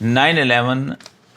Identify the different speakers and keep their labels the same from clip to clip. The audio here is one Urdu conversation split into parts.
Speaker 1: 9/11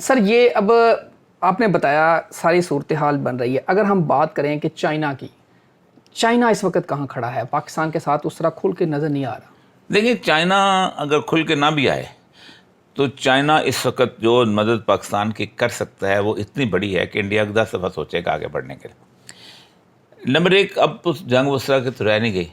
Speaker 2: سر یہ اب آپ نے بتایا ساری صورتحال بن رہی ہے. اگر ہم بات کریں کہ چائنا کی، چائنا اس وقت کہاں کھڑا ہے؟ پاکستان کے ساتھ اس طرح کھل کے نظر نہیں آ رہا.
Speaker 1: دیکھیں چائنا اگر کھل کے نہ بھی آئے تو چائنا اس وقت جو مدد پاکستان کی کر سکتا ہے وہ اتنی بڑی ہے کہ انڈیا کو 10 دفعہ سوچے گا آگے بڑھنے کے لیے. نمبر ایک، اب اس جنگ اس طرح کی تو رہ نہیں گئی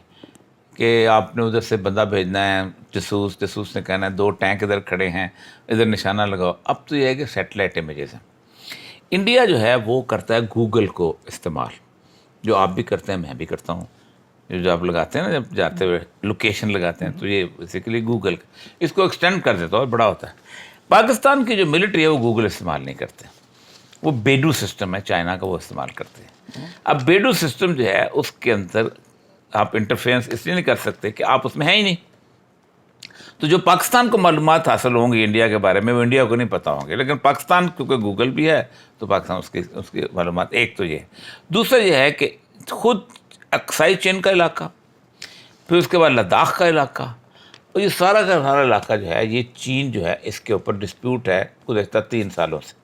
Speaker 1: کہ آپ نے ادھر سے بندہ بھیجنا ہے، جاسوس نے کہنا ہے 2 ٹینک ادھر کھڑے ہیں ادھر نشانہ لگاؤ. اب تو یہ ہے کہ سیٹلائٹ امیجز ہیں. انڈیا جو ہے وہ کرتا ہے گوگل کو استعمال، جو آپ بھی کرتے ہیں میں بھی کرتا ہوں. جو آپ لگاتے ہیں نا، جب جاتے ہوئے لوکیشن لگاتے ہیں تو یہ بیسیکلی گوگل اس کو ایکسٹینڈ کر دیتا ہے اور بڑا ہوتا ہے. پاکستان کی جو ملٹری ہے وہ گوگل استعمال نہیں کرتے، وہ بیڈو سسٹم ہے چائنا کا، وہ استعمال کرتے ہیں. اب بیڈو سسٹم جو ہے اس کے اندر آپ انٹرفیرنس اس لیے نہیں کر سکتے کہ آپ اس میں ہیں ہی نہیں. تو جو پاکستان کو معلومات حاصل ہوں گی انڈیا کے بارے میں وہ انڈیا کو نہیں پتہ ہوں گے، لیکن پاکستان کیونکہ گوگل بھی ہے تو پاکستان اس کی معلومات. ایک تو یہ ہے. دوسرا یہ ہے کہ خود اکسائی چین کا علاقہ، پھر اس کے بعد لداخ کا علاقہ، اور یہ سارا کا سارا علاقہ جو ہے یہ چین جو ہے اس کے اوپر ڈسپیوٹ ہے گزشتہ 3 سالوں سے.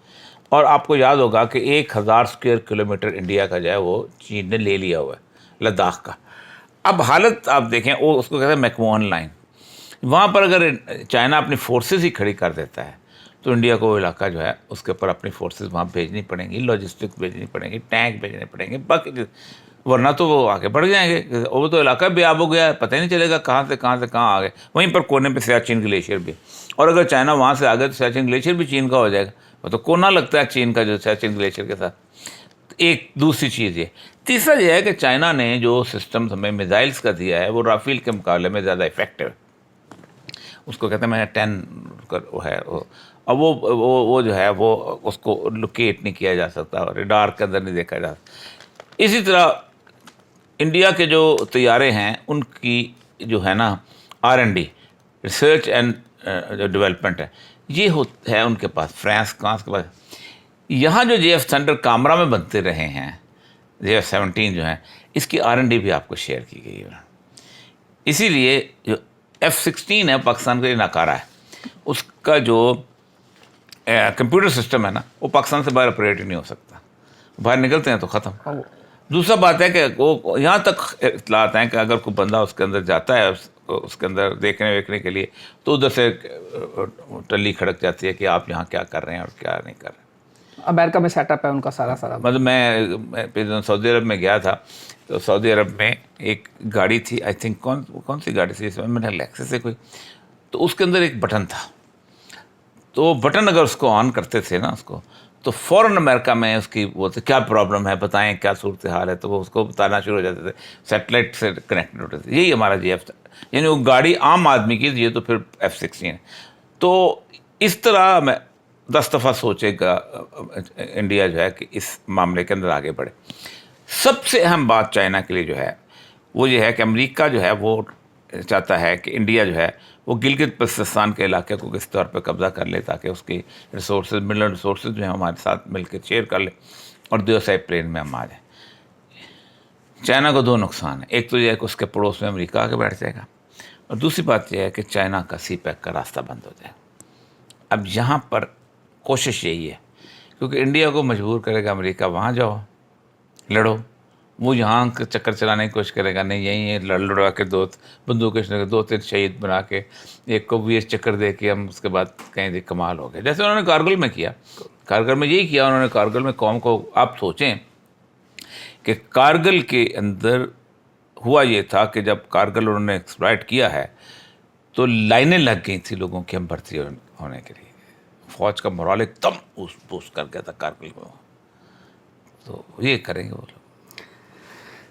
Speaker 1: اور آپ کو یاد ہوگا کہ 1000 اسکوائر کلومیٹر انڈیا کا جو ہے وہ چین نے لے لیا ہوا ہے لداخ کا. اب حالت آپ دیکھیں، وہ اس کو کہتے ہیں میکموہن لائن. وہاں پر اگر چائنا اپنی فورسز ہی کھڑی کر دیتا ہے تو انڈیا کو وہ علاقہ جو ہے اس کے اوپر اپنی فورسز وہاں بھیجنی پڑیں گی، لاجسٹک بھیجنی پڑیں گی، ٹینک بھیجنے پڑیں گے، باقی ورنہ تو وہ آگے بڑھ جائیں گے. وہ تو علاقہ بھی آب ہو گیا ہے، پتہ ہی نہیں چلے گا کہاں سے کہاں آ گئے. وہیں پر کونے پہ سیاچن گلیشیئر بھی، اور اگر چائنا وہاں سے آ گیا تو سیاچن گلیشیئر بھی چین کا ہو جائے گا. وہ تو کونا لگتا ہے چین کا جو سیاچن گلیشیئر کے ساتھ. ایک دوسری چیز یہ. تیسرا یہ ہے کہ چائنا نے جو سسٹم ہمیں میزائلس کا دیا ہے وہ رافیل کے مقابلے میں زیادہ افیکٹو ہے. اس کو کہتے ہیں میں 10 ہے. اب وہ جو ہے وہ اس کو لوکیٹ نہیں کیا جا سکتا، ریڈار کے اندر نہیں دیکھا جا سکتا. اسی طرح انڈیا کے جو طیارے ہیں ان کی جو ہے نا R&D، ریسرچ اینڈ جو ڈیولپمنٹ ہے، یہ ہے ان کے پاس. فرانس کے پاس یہاں جو JF سینٹر کامرا میں بنتے رہے ہیں، JF-17 جو ہیں، اس کی R&D بھی آپ کو شیئر کی گئی ہے. اسی لیے جو F-16 ہے پاکستان کے لیے ناکارہ ہے. اس کا جو کمپیوٹر سسٹم ہے نا وہ پاکستان سے باہر آپریٹ ہی نہیں ہو سکتا، باہر نکلتے ہیں تو ختم. دوسرا بات ہے کہ وہ یہاں تک اطلاعات ہیں کہ اگر کوئی بندہ اس کے اندر جاتا ہے اس کے اندر دیکھنے ویکھنے کے لیے تو ادھر سے ٹلی کھڑک جاتی ہے کہ آپ یہاں کیا کر رہے ہیں اور کیا نہیں کر رہے ہیں.
Speaker 2: امریکہ میں سیٹ اپ ہے ان کا سارا.
Speaker 1: مطلب میں سعودی عرب میں گیا تھا تو سعودی عرب میں ایک گاڑی تھی، آئی تھنک کون سی گاڑی تھی اس میں نے لیکسس سے کوئی، تو اس کے اندر ایک بٹن تھا. تو بٹن اگر اس کو آن کرتے تھے نا اس کو تو فوراً امریکہ میں اس کی وہ کیا پرابلم ہے بتائیں، کیا صورتحال ہے، تو وہ اس کو بتانا شروع ہو جاتے تھے. سیٹلائٹ سے کنیکٹڈ ہوتے تھے. یہی ہمارا JF تھا، یعنی وہ گاڑی عام آدمی کی، یہ تو پھر F-16 ہے. تو اس طرح میں 10 دفعہ سوچے گا انڈیا جو ہے کہ اس معاملے کے اندر آگے بڑھے. سب سے اہم بات چائنا کے لیے جو ہے وہ یہ ہے کہ امریکہ جو ہے وہ چاہتا ہے کہ انڈیا جو ہے وہ گلگت بلتستان کے علاقے کو کس طور پہ قبضہ کر لے تاکہ اس کی ریسورسز منرل ریسورسز جو ہیں ہمارے ساتھ مل کے شیئر کر لے اور دیوسائی پلین میں ہم آ جائیں. چائنا کو 2 نقصان ہیں. ایک تو یہ ہے کہ اس کے پڑوس میں امریکہ آ کے بیٹھ جائے گا، اور دوسری بات یہ ہے کہ چائنا کا CPEC کا راستہ بند ہو جائے. اب یہاں پر کوشش یہی ہے کیونکہ انڈیا کو مجبور کرے گا امریکہ وہاں جاؤ لڑو، وہ یہاں چکر چلانے کی کوشش کرے گا نہیں یہیں لڑوا کے 2 بندوقیں 2-3 شہید بنا کے ایک کو بھی چکر دے کے ہم اس کے بعد کہیں جی کمال ہو گئے، جیسے انہوں نے کارگل میں کیا. کارگل میں یہی کیا انہوں نے. کارگل میں قوم کو آپ سوچیں کہ کارگل کے اندر ہوا یہ تھا کہ جب کارگل انہوں نے ایکسپلائٹ کیا ہے تو لائنیں لگ گئی تھی لوگوں کی ہم بھرتی ہونے کے لیے. فوج کا مرال ایک دم بوسٹ کر گیا تھا کارگل میں. تو یہ کریں گے وہ لوگ.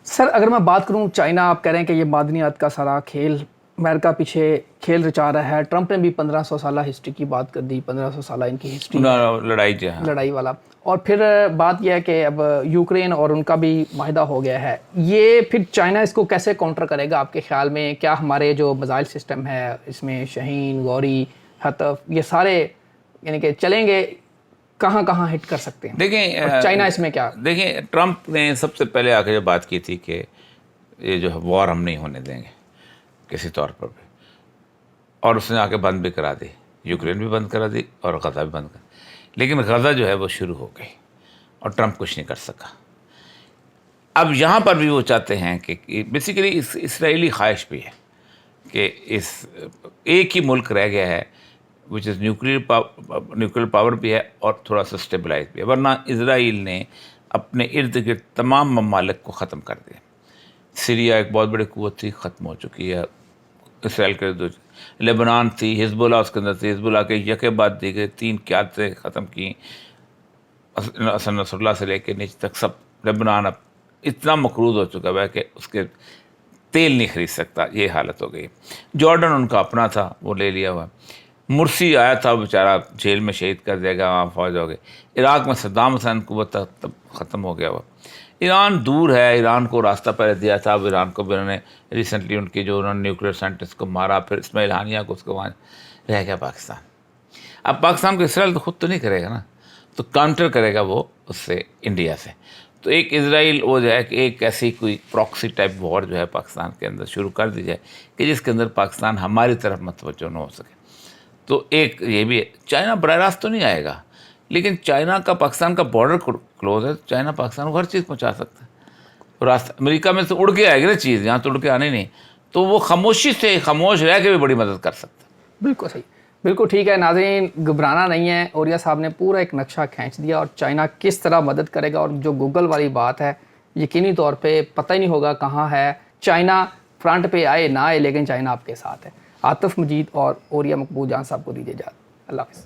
Speaker 2: سر اگر میں بات کروں چائنا، آپ کہہ رہے ہیں کہ یہ معدنیات کا سارا کھیل امریکہ پیچھے کھیل رچا رہا ہے. ٹرمپ نے بھی 1500 سالہ ہسٹری کی بات کر دی، 1500 سالہ ان کی ہسٹری لڑائی والا. اور پھر بات یہ ہے کہ اب یوکرین اور ان کا بھی معاہدہ ہو گیا ہے. یہ پھر چائنا اس کو کیسے کاؤنٹر کرے گا آپ کے خیال میں؟ کیا ہمارے جو میزائل سسٹم ہے اس میں شاہین، گوری، ہتف، یہ سارے یعنی کہ چلیں گے کہاں ہٹ کر سکتے ہیں؟
Speaker 1: دیکھیں
Speaker 2: چائنا اس میں کیا؟
Speaker 1: دیکھیں ٹرمپ نے سب سے پہلے آ کے جو بات کی تھی کہ یہ جو ہے وار ہم نہیں ہونے دیں گے کسی طور پر بھی، اور اس نے آ کے بند بھی کرا دی. یوکرین بھی بند کرا دی اور غزہ بھی بند کرا. لیکن غزہ جو ہے وہ شروع ہو گئی اور ٹرمپ کچھ نہیں کر سکا. اب یہاں پر بھی وہ چاہتے ہیں کہ بیسیکلی اسرائیلی خواہش بھی ہے کہ اس ایک ہی ملک رہ گیا ہے وچ از نیوکلیئر پاور بھی ہے اور تھوڑا سا اسٹیبلائز بھی ہے، ورنہ اسرائیل نے اپنے ارد گرد تمام ممالک کو ختم کر دیا. سیریا ایک بہت بڑی قوت تھی، ختم ہو چکی ہے اسرائیل کے ارد. لبنان تھی، حزب اللہ اس کے اندر تھی، حزب اللہ کے یکے بعد دیگر 3 قیادتیں ختم کی، حسن نصر اللہ سے لے کے نیچے تک سب. لبنان اب اتنا مقروض ہو چکا ہے کہ اس کے تیل نہیں خرید سکتا، یہ حالت ہو گئی. جارڈن ان کا اپنا تھا، وہ لے لیا ہوا. مرسی آیا تھا بیچارہ، جیل میں شہید کر دیا گیا، وہاں فوج ہو گئی. عراق میں صدام حسین قوت تھا، تب ختم ہو گیا ہوا. ایران دور ہے، ایران کو راستہ پہلے دیا تھا. اب ایران کو بھی انہوں نے ریسنٹلی ان کی جو انہوں نے نیوکلیئر سائنٹسٹ کو مارا، پھر اسماعیل ہانیہ کو، اس کو وہاں رہ گیا پاکستان. اب پاکستان کو اسرائیل تو خود تو نہیں کرے گا نا، تو کاؤنٹر کرے گا وہ اس سے، انڈیا سے. تو ایک اسرائیل وہ جو ہے کہ ایک ایسی کوئی پراکسی ٹائپ وار جو ہے پاکستان کے اندر شروع کر دی جائے کہ جس کے اندر پاکستان ہماری طرف متوجہ نہ ہو سکے. تو ایک یہ بھی ہے. چائنا براہ راست تو نہیں آئے گا، لیکن چائنا کا پاکستان کا بارڈر کلوز ہے، چائنا پاکستان کو ہر چیز پہنچا سکتا ہے. راستہ امریکہ میں سے اڑ کے آئے گی نا چیز، یہاں تو اڑ کے آنے نہیں، تو وہ خاموشی سے، خاموش رہ کے بھی بڑی مدد کر سکتا ہے.
Speaker 2: بالکل صحیح، بالکل ٹھیک ہے. ناظرین گھبرانا نہیں ہے، اوریہ صاحب نے پورا ایک نقشہ کھینچ دیا، اور چائنا کس طرح مدد کرے گا. اور جو گوگل والی بات ہے، یقینی طور پہ پتہ ہی نہیں ہوگا کہاں ہے چائنا، فرنٹ پہ آئے نہ آئے، لیکن چائنا آپ کے ساتھ ہے. عاطف مجید اور اوریہ مقبول جان صاحب کو دیجیے اجازت. اللہ حافظ.